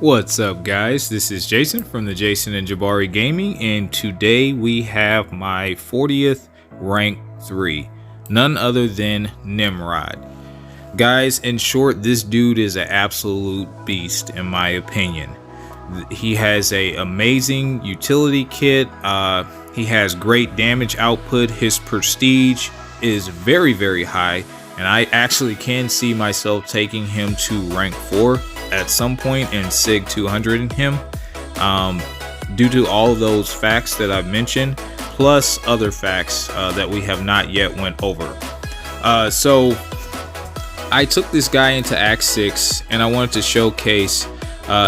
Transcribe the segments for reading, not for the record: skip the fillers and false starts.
What's up, guys? This is Jason from the Jason&Jabari Gaming, and today we have my 40th rank 3, none other than Nimrod. Guys, in short, this dude is an absolute beast in my opinion. He has a amazing utility kit. He has great damage output. His prestige is very high, and I actually can see myself taking him to rank 4 at some point and SIG 200 in him, due to all those facts that I've mentioned, plus other facts that we have not yet went over. So I took this guy into Act 6, and I wanted to showcase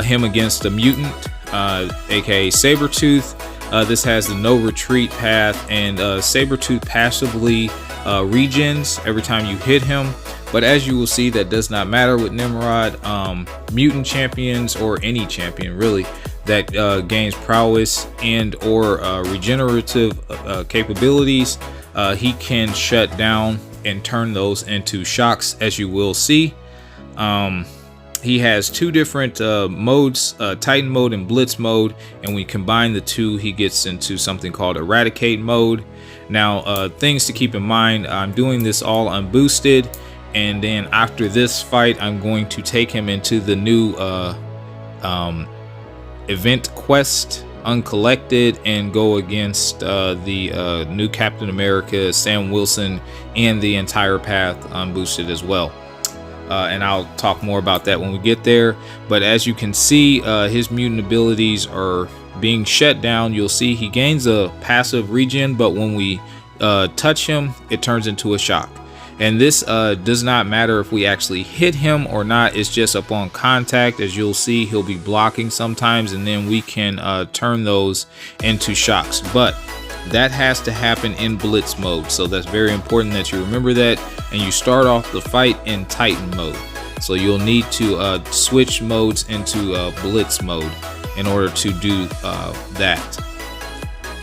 him against a mutant, aka Sabretooth. This has the no retreat path, and Sabretooth passively regens every time you hit him. But as you will see, that does not matter with Nimrod. Mutant champions, or any champion really, that gains prowess and or regenerative capabilities, he can shut down and turn those into shocks, as you will see. He has two different modes, Titan mode and Blitz mode, and when we combine the two, he gets into something called Eradicate mode. Now, things to keep in mind, I'm doing this all unboosted, and then after this fight, I'm going to take him into the new event quest uncollected and go against the new Captain America, Sam Wilson, and the entire path unboosted as well. And I'll talk more about that when we get there. But as you can see, his mutant abilities are being shut down. You'll see he gains a passive regen, but when we touch him, it turns into a shock. And this does not matter if we actually hit him or not. It's just upon contact. As you'll see, he'll be blocking sometimes, and then we can turn those into shocks. But that has to happen in Blitz mode, so that's very important that you remember that. And you start off the fight in Titan mode, so you'll need to switch modes into Blitz mode in order to do that.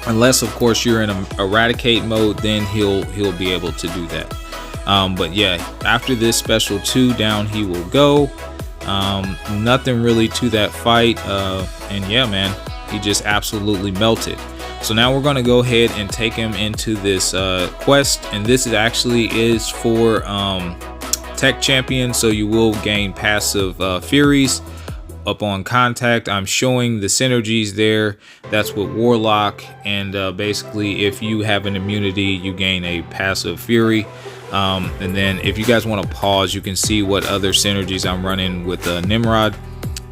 Unless, of course, you're in a Eradicate mode, then he'll be able to do that. But yeah, after this special 2 down he will go. Nothing really to that fight, and yeah, man, he just absolutely melted. So now we're going to go ahead and take him into this quest, and this is for tech champion, so you will gain passive furies upon contact. I'm showing the synergies there. That's with Warlock, and basically if you have an immunity, you gain a passive fury. And then if you guys want to pause, you can see what other synergies I'm running with Nimrod.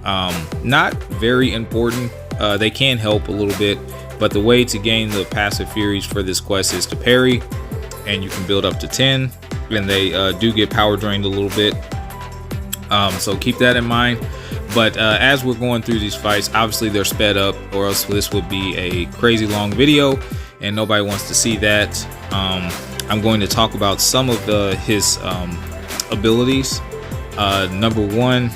Not very important. They can help a little bit, but the way to gain the passive furies for this quest is to parry, and you can build up to 10, and they do get power drained a little bit. So keep that in mind. But as we're going through these fights, obviously they're sped up, or else this would be a crazy long video, and nobody wants to see that. I'm going to talk about some of his abilities. Number 1,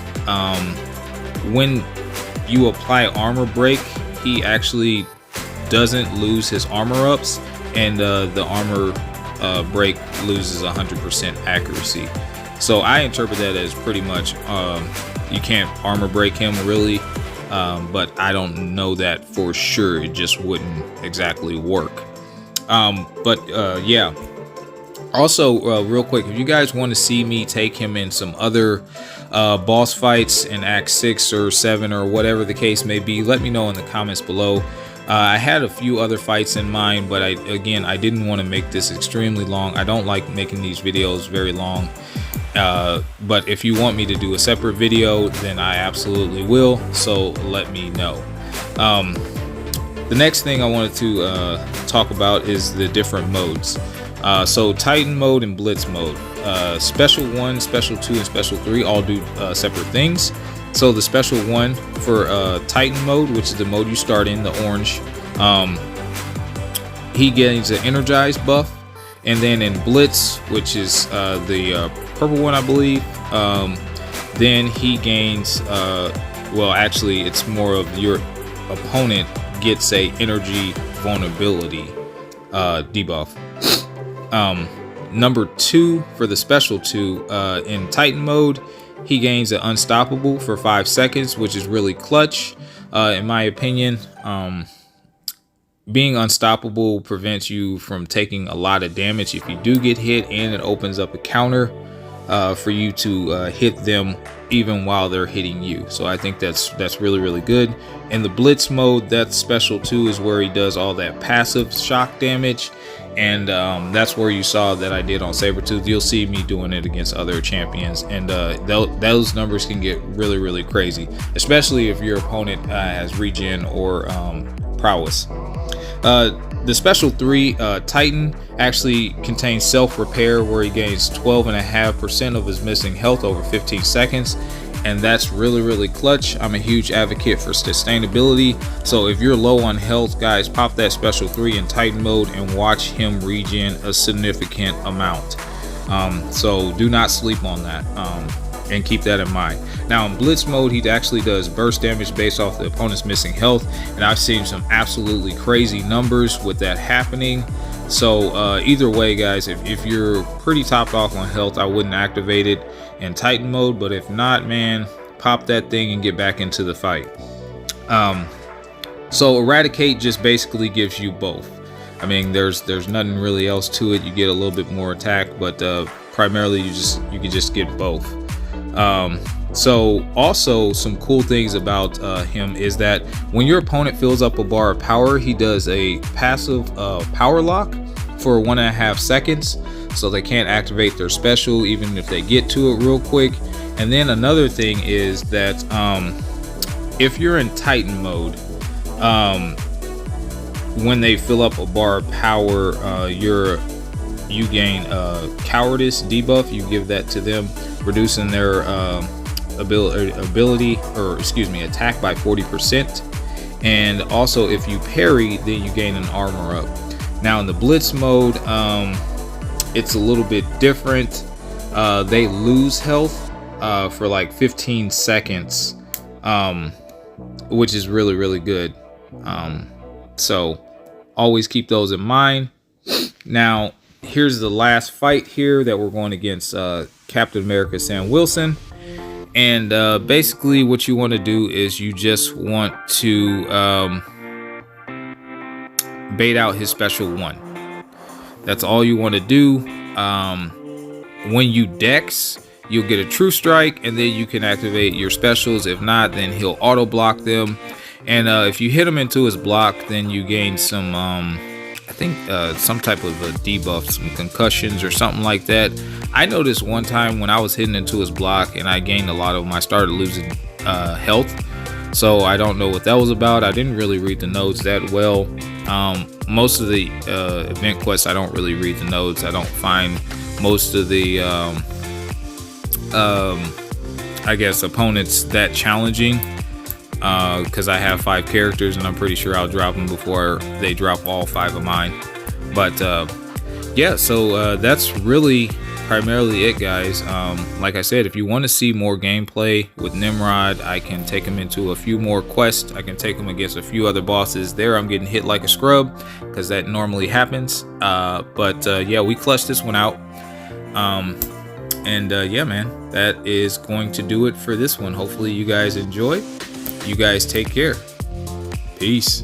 when you apply armor break, he actually doesn't lose his armor ups, and the armor break loses 100% accuracy. So I interpret that as pretty much you can't armor break him really, but I don't know that for sure. It just wouldn't exactly work. Yeah. Also, real quick, if you guys want to see me take him in some other boss fights in Act 6 or 7 or whatever the case may be, let me know in the comments below. I had a few other fights in mind, but I didn't want to make this extremely long. I don't like making these videos very long. But if you want me to do a separate video, then I absolutely will, so let me know. The next thing I wanted to talk about is the different modes. So Titan mode and Blitz mode. Special 1, Special 2, and Special 3 all do separate things. So the Special 1 for Titan mode, which is the mode you start in, the orange, he gains an energized buff. And then in Blitz, which is the purple one, I believe, then he gains, well, actually it's more of your opponent gets a energy vulnerability debuff. Number 2 for the Special 2 in Titan mode he gains an unstoppable for 5 seconds, which is really clutch, in my opinion. Being unstoppable prevents you from taking a lot of damage if you do get hit, and it opens up a counter for you to hit them even while they're hitting you. So I think that's really, really good. In the blitz mode, that special 2 is where he does all that passive shock damage, and that's where you saw that I did on Sabretooth. You'll see me doing it against other champions, and those numbers can get really, really crazy, especially if your opponent has regen or prowess. The special 3, Titan, actually contains self-repair, where he gains 12.5% of his missing health over 15 seconds, and that's really, really clutch. I'm a huge advocate for sustainability, so if you're low on health, guys, pop that special 3 in Titan mode and watch him regen a significant amount. So do not sleep on that, and keep that in mind. Now in blitz mode, he actually does burst damage based off the opponent's missing health, and I've seen some absolutely crazy numbers with that happening. So either way, guys, if you're pretty topped off on health, I wouldn't activate it in Titan mode, but if not, man, pop that thing and get back into the fight. So Eradicate just basically gives you both. I mean, there's nothing really else to it. You get a little bit more attack, but primarily you can just get both. So also some cool things about him is that when your opponent fills up a bar of power, he does a passive power lock for 1.5 seconds, so they can't activate their special even if they get to it real quick. And then another thing is that if you're in Titan mode, when they fill up a bar of power, you gain cowardice debuff. You give that to them, reducing their attack by 40%. And also if you parry, then you gain an armor up. Now in the blitz mode, it's a little bit different. They lose health for like 15 seconds, which is really, really good. So always keep those in mind. Now here's the last fight here that we're going against Captain America Sam Wilson. And basically what you want to do is you just want to bait out his special 1. That's all you want to do. When you dex, you'll get a true strike, and then you can activate your specials. If not, then he'll auto block them. And if you hit him into his block, then you gain some I think some type of a debuff, some concussions or something like that. I noticed one time when I was hitting into his block and I gained a lot of them, I started losing health. So I don't know what that was about. I didn't really read the notes that well. Most of the event quests, I don't really read the notes. I don't find most of the I guess opponents that challenging, because I have 5 characters and I'm pretty sure I'll drop them before they drop all 5 of mine. But yeah, so that's really primarily it, guys. Like I said, if you want to see more gameplay with Nimrod, I can take him into a few more quests. I can take him against a few other bosses. There I'm getting hit like a scrub, because that normally happens. But yeah, we clutched this one out. Yeah, man, that is going to do it for this one. Hopefully you guys enjoyed. You guys take care. Peace.